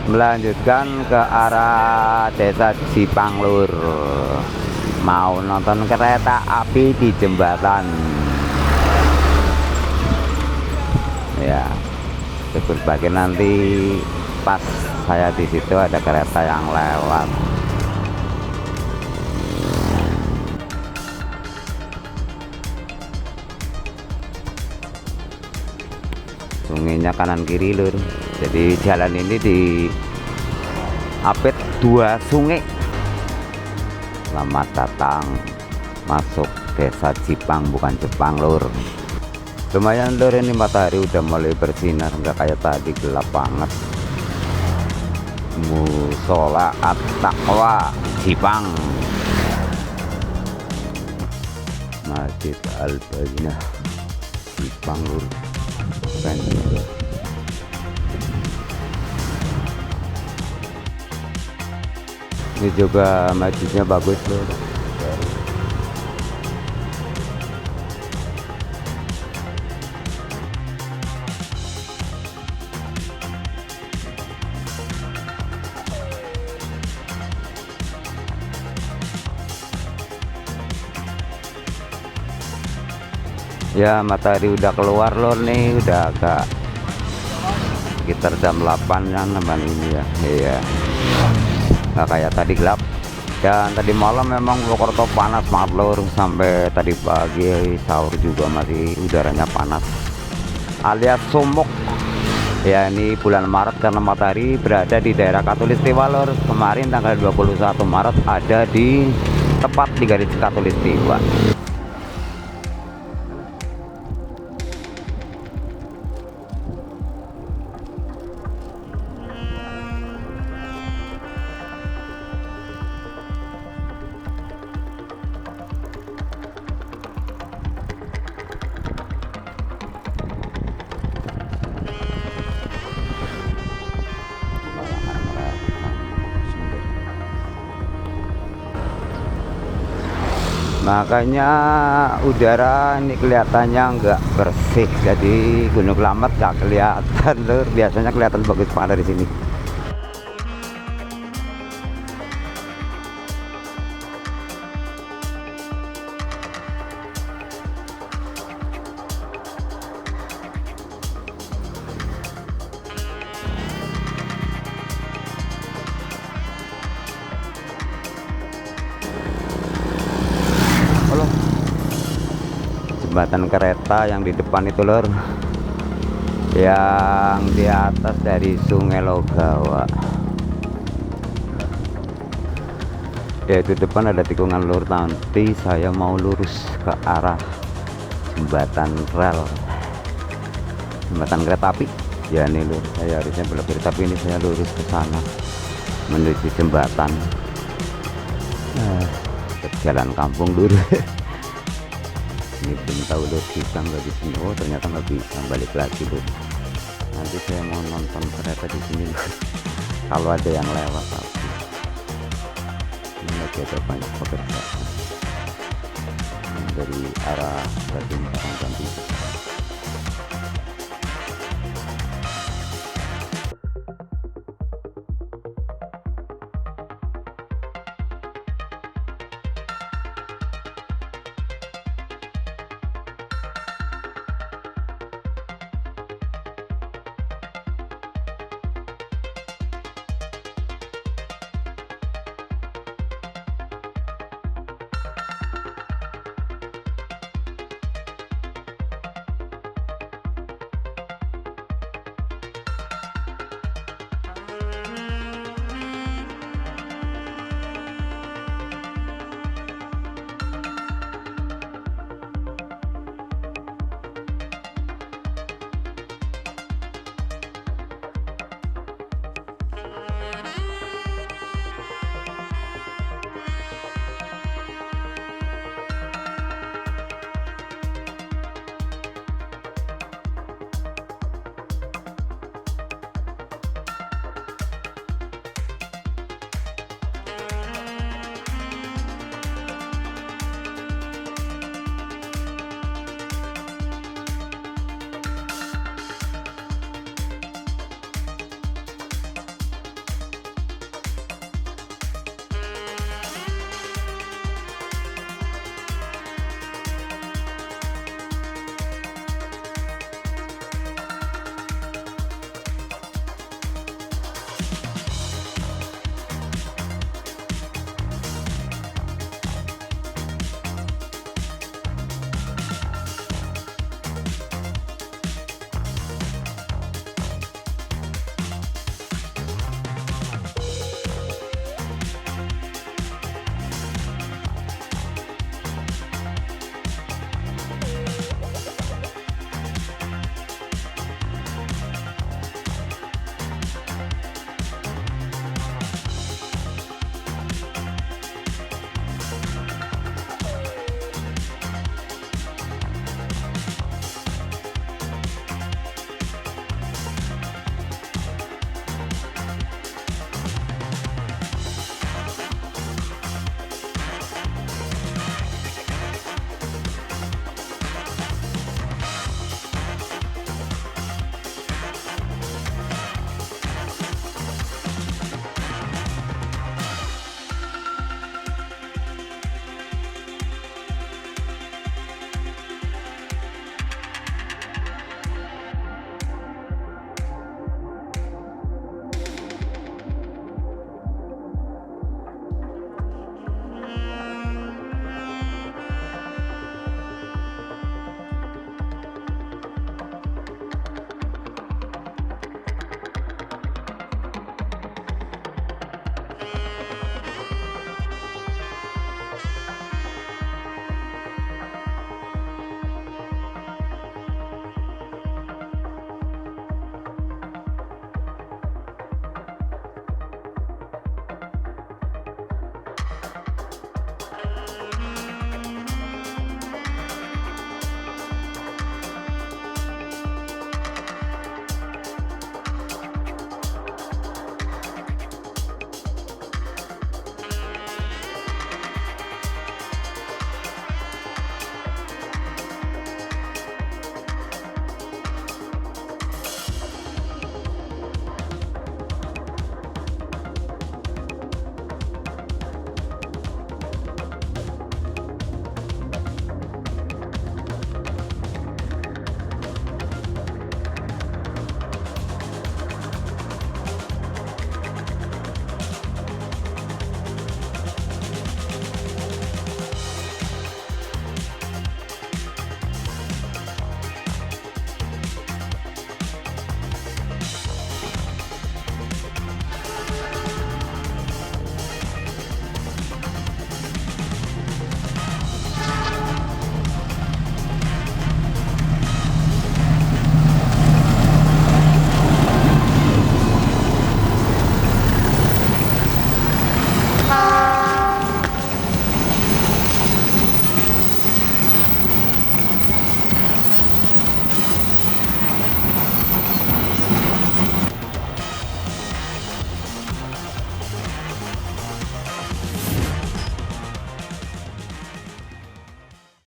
melanjutkan ke arah desa Jipang Lur, mau nonton kereta api di jembatan ya. Berbagi nanti pas saya di situ ada kereta yang lewat. Sungainya kanan kiri Lur, jadi jalan ini di apit dua sungai. Selamat datang masuk desa Jipang, bukan Jepang Lur. Lumayan Lur, ini matahari udah mulai bersinar, nggak kayak tadi gelap banget. Musola At-Taqwa Jipang, Masjid Al-Bayyinah Jipang Lur. Ini juga masjidnya bagus Lur. Ya, matahari udah keluar Lur nih, udah agak sekitar jam 8 kan teman ini ya. Iya, nggak kayak tadi gelap. Dan tadi malam memang Purwokerto panas banget Lur, sampai tadi pagi sahur juga masih udaranya panas alias sumuk ya. Ini bulan Maret karena matahari berada di daerah Katulistiwa Lur. Kemarin tanggal 21 Maret ada di tepat di garis Katulistiwa. Makanya udara ini kelihatannya nggak bersih, jadi Gunung Slamet nggak kelihatan Lur. Biasanya kelihatan bagus banget dari sini. Jembatan kereta yang di depan itu Lur, yang di atas dari Sungai Logawa ya, itu depan ada tikungan Lur. Nanti saya mau lurus ke arah jembatan rel, jembatan kereta api ya. Nih Lur, saya harusnya belok kiri tapi ini saya lurus ke sana menuju jembatan. Jalan kampung dulu. Ini belum tahu Lur bisa nggak di sini. Oh ternyata nggak bisa, balik lagi Lur. Nanti saya mau nonton kereta di sini Lur, kalau ada yang lewat. Tapi ini lagi ada banyak pekerjaan dari arah Bandung Babakan.